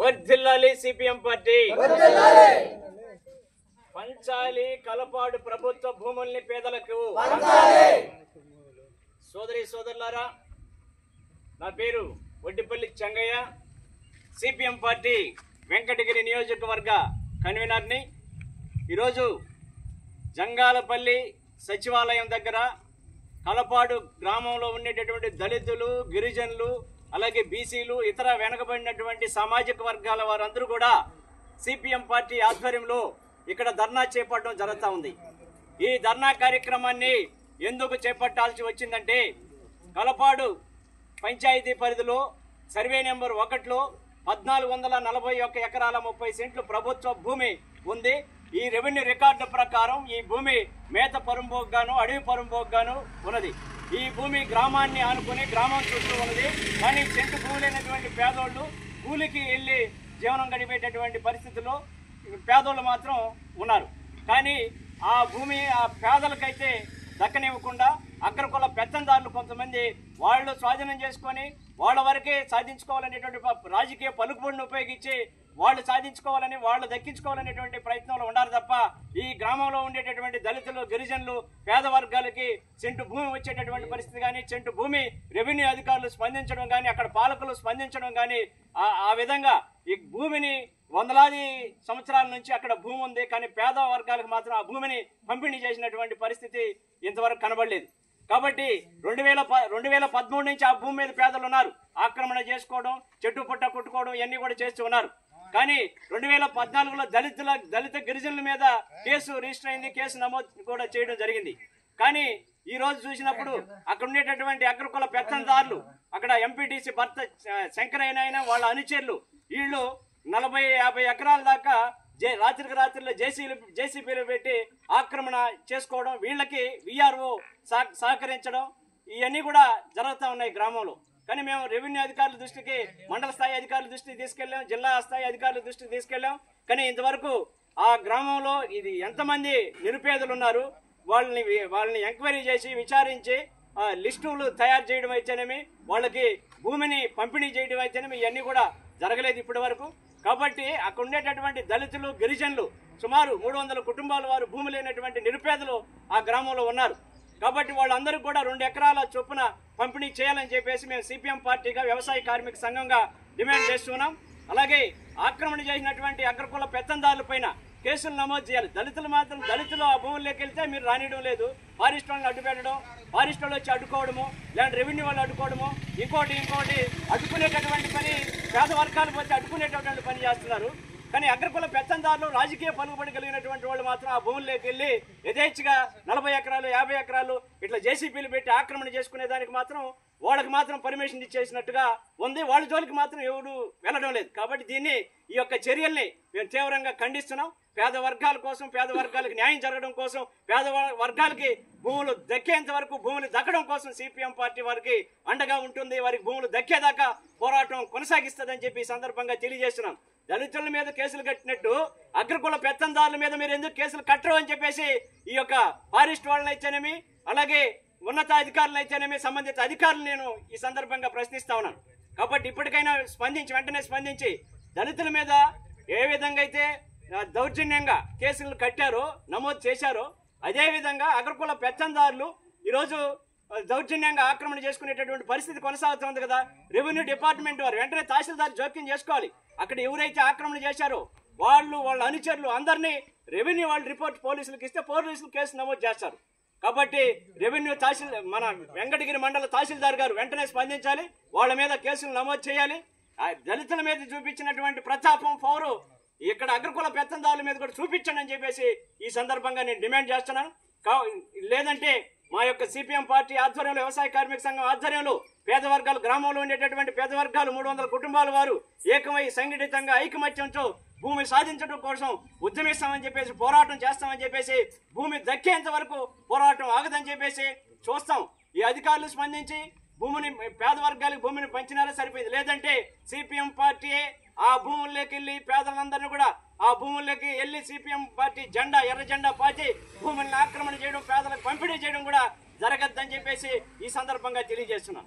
వర్ధిల్లాలి CPM party పంచాలి కలపాడు ప్రభుత్వ భూముల్ని పేదలకు. సోదరి సోదరులారా, నా పేరు వడ్డిపల్లి చెంగయ్య, సిపిఎం పార్టీ వెంకటగిరి నియోజకవర్గ కన్వీనర్ని. ఈరోజు జంగాలపల్లి సచివాలయం దగ్గర కలపాడు గ్రామంలో ఉండేటటువంటి దళితులు, గిరిజనులు, అలాగే బీసీలు, ఇతర వెనకబడినటువంటి సామాజిక వర్గాల వారందరూ కూడా సిపిఎం పార్టీ ఆధ్వర్యంలో ఇక్కడ ధర్నా చేపట్టడం జరుగుతూ ఉంది. ఈ ధర్నా కార్యక్రమాన్ని ఎందుకు చేపట్టాల్సి వచ్చిందంటే, కలపాడు పంచాయతీ పరిధిలో సర్వే నెంబర్ 1లో 1441 ఎకరాల 30 సెంట్లు ప్రభుత్వ భూమి ఉంది. ఈ రెవెన్యూ రికార్డు ప్రకారం ఈ భూమి మేత పరుంబోగ్గాను, అడవి పరుంబోగ్గాను ఉన్నది. ఈ భూమి గ్రామాన్ని ఆనుకుని గ్రామం చుట్టూ ఉన్నది. కానీ చెట్టు భూములైనటువంటి పేదోళ్ళు కూలికి వెళ్ళి జీవనం గడిపేటటువంటి పరిస్థితుల్లో పేదోళ్ళు మాత్రం ఉన్నారు. కానీ ఆ భూమి ఆ పేదలకైతే దక్కనివ్వకుండా అగ్రకుల పెత్తందారులు కొంతమంది వాళ్ళు స్వాధీనం చేసుకొని వాళ్ళ వరకే సాధించుకోవాలనేటువంటి రాజకీయ పలుకుబడిని ఉపయోగించి వాళ్ళు సాధించుకోవాలని, వాళ్ళు దక్కించుకోవాలనేటువంటి ప్రయత్నంలో ఉన్నారు తప్ప ఈ గ్రామంలో ఉండేటటువంటి దళితులు, గిరిజనులు, పేద వర్గాలకి సెంటు భూమి వచ్చేటటువంటి పరిస్థితి కానీ, సెంటు భూమి రెవెన్యూ అధికారులు స్పందించడం కానీ, అక్కడ పాలకులు స్పందించడం కానీ, ఆ విధంగా ఈ భూమిని వందలాది సంవత్సరాల నుంచి అక్కడ భూమి ఉంది. కానీ పేద వర్గాలకు మాత్రం ఆ భూమిని పంపిణీ చేసినటువంటి పరిస్థితి ఇంతవరకు కనబడలేదు. కాబట్టి 2013 నుంచి ఆ భూమి మీద పేదలు ఉన్నారు. ఆక్రమణ చేసుకోవడం, చెట్టు పుట్ట కొట్టుకోవడం ఇవన్నీ కూడా చేస్తూ ఉన్నారు. కానీ 2014లో దళిత గిరిజనుల మీద కేసు రిజిస్టర్ అయింది, కేసు నమోదు కూడా చేయడం జరిగింది. కానీ ఈ రోజు చూసినప్పుడు అక్కడ ఉండేటటువంటి అగ్రకుల పెత్తందారులు, అక్కడ ఎంపీటీసీ భర్త శంకరయ్య వాళ్ళ అనుచరులు, వీళ్ళు 40-50 ఎకరాల దాకా రాత్రికి రాత్రిలో జేసీబీలు పెట్టి ఆక్రమణ చేసుకోవడం, వీళ్ళకి విఆర్ఓ సహకరించడం ఇవన్నీ కూడా జరుగుతూ ఉన్నాయి గ్రామంలో. కానీ మేము రెవెన్యూ అధికారుల దృష్టికి, మండల స్థాయి అధికారుల దృష్టికి తీసుకెళ్లాం, జిల్లా స్థాయి అధికారుల దృష్టికి తీసుకెళ్లాం. కానీ ఇంతవరకు ఆ గ్రామంలో ఇది ఎంతమంది నిరుపేదలు ఉన్నారు వాళ్ళని ఎంక్వైరీ చేసి విచారించి లిస్టులు తయారు చేయడం అయితేనేమి, వాళ్ళకి భూమిని పంపిణీ చేయడం అయితేనేమి ఇవన్నీ కూడా జరగలేదు ఇప్పటి వరకు. కాబట్టి అక్కడ ఉండేటటువంటి దళితులు, గిరిజనులు సుమారు 300 కుటుంబాల వారు భూమి లేనటువంటి నిరుపేదలు ఆ గ్రామంలో ఉన్నారు. కాబట్టి వాళ్ళందరూ కూడా 2 ఎకరాల చొప్పున పంపిణీ చేయాలని చెప్పేసి మేము సిపిఎం పార్టీగా, వ్యవసాయ కార్మిక సంఘంగా డిమాండ్ చేస్తున్నాం. అలాగే ఆక్రమణ చేసినటువంటి అగ్రకుల పెత్తందారుల పైన కేసులు నమోదు చేయాలి. దళితులు ఆ భూముల్లోకి వెళ్తే మీరు రానియడం లేదు, ఫారెస్ట్ వాళ్ళని అడ్డు పెట్టడం, ఫారెస్ట్ వాళ్ళు వచ్చి అడ్డుకోవడము, లేదంటే రెవెన్యూ వాళ్ళు అడ్డుకోవడము, ఇంకోటి అడ్డుకునేటటువంటి పని, పేద వర్గాలు పోతే అడ్డుకునేటటువంటి పని చేస్తున్నారు. కానీ అగ్రకుల పెత్తందారులు, రాజకీయ పలుకుబడి కలిగినటువంటి వాళ్ళు మాత్రం ఆ భూముల్లోకి వెళ్ళి యథేచ్ఛగా 40 ఎకరాలు, 50 ఎకరాలు ఇట్లా జేసీబీలు పెట్టి ఆక్రమణ చేసుకునే దానికి మాత్రం వాళ్ళకి మాత్రం పర్మిషన్ ఇచ్చేసినట్టుగా ఉంది. వాళ్ళ జోలికి మాత్రం ఎవరు వెళ్ళడం లేదు. కాబట్టి ఈ యొక్క చర్యల్ని మేము తీవ్రంగా ఖండిస్తున్నాం. పేద వర్గాల కోసం, పేద వర్గాలకు న్యాయం జరగడం కోసం, పేద వర్గాలకి భూములు దక్కేంత వరకు, భూములు దక్కడం కోసం సిపిఎం పార్టీ వారికి అండగా ఉంటుంది. వారికి భూములు దక్కేదాకా పోరాటం కొనసాగిస్తుందని చెప్పి ఈ సందర్భంగా తెలియజేస్తున్నాం. దళితుల మీద కేసులు కట్టినట్టు అగ్రకుల పెత్తందారుల మీద మీరు ఎందుకు కేసులు కట్టరు అని చెప్పేసి ఈ యొక్క ఫారెస్ట్ వాళ్ళని అయితేనేమి, అలాగే ఉన్నతాధికారులు అయితేనేమి, సంబంధిత అధికారులు నేను ఈ సందర్భంగా ప్రశ్నిస్తా ఉన్నాను. కాబట్టి ఇప్పటికైనా వెంటనే స్పందించి దళితుల మీద ఏ విధంగా అయితే దౌర్జన్యంగా కేసులు కట్టారో, నమోదు చేశారో, అదేవిధంగా అగ్రకుల పెత్తందారులు ఈరోజు దౌర్జన్యంగా ఆక్రమణ చేసుకునేటటువంటి పరిస్థితి కొనసాగుతుంది కదా. రెవెన్యూ డిపార్ట్మెంట్ వారు వెంటనే తహసీల్దార్ జోక్యం చేసుకోవాలి. అక్కడ ఎవరైతే ఆక్రమణ చేశారో వాళ్ళ అనుచరులు అందరినీ రెవెన్యూ వాళ్ళు రిపోర్ట్ పోలీసులకు ఇస్తే పోలీసులు కేసు నమోదు చేస్తారు. కాబట్టి రెవెన్యూ మన వెంకటగిరి మండల తహసీల్దార్ గారు వెంటనే స్పందించాలి, వాళ్ళ మీద కేసులు నమోదు చేయాలి. దళితుల మీద చూపించినటువంటి ప్రతాపం, పౌరు ఇక్కడ అగ్రకుల పెత్తందారుల మీద కూడా చూపించండి అని చెప్పేసి ఈ సందర్భంగా నేను డిమాండ్ చేస్తున్నాను. లేదంటే మా యొక్క సిపిఎం పార్టీ ఆధ్వర్యంలో, వ్యవసాయ కార్మిక సంఘం ఆధ్వర్యంలో పేద వర్గాలు, గ్రామంలో ఉండేటటువంటి పేద వర్గాలు 300 కుటుంబాల వారు ఏకమై సంఘటితంగా ఐకమత్యంతో భూమి సాధించడం కోసం ఉద్యమిస్తామని చెప్పేసి, పోరాటం చేస్తామని చెప్పేసి, భూమి దక్కేంత వరకు పోరాటం ఆగదని చెప్పేసి చూస్తాం. ఈ అధికారులు స్పందించి పేద వర్గాలకు భూమిని పంచినారా సరిపోయింది. లేదంటే సిపిఎం పార్టీయే ఆ భూముల్లోకి వెళ్ళి పేదలందరినీ కూడా ఆ భూముల్లోకి వెళ్ళి సిపిఎం పార్టీ ఎర్ర జెండా పార్టీ భూములను ఆక్రమణ చేయడం, పేదలకు పంపిణీ చేయడం కూడా జరగద్దని చెప్పేసి ఈ సందర్భంగా తెలియజేస్తున్నాం.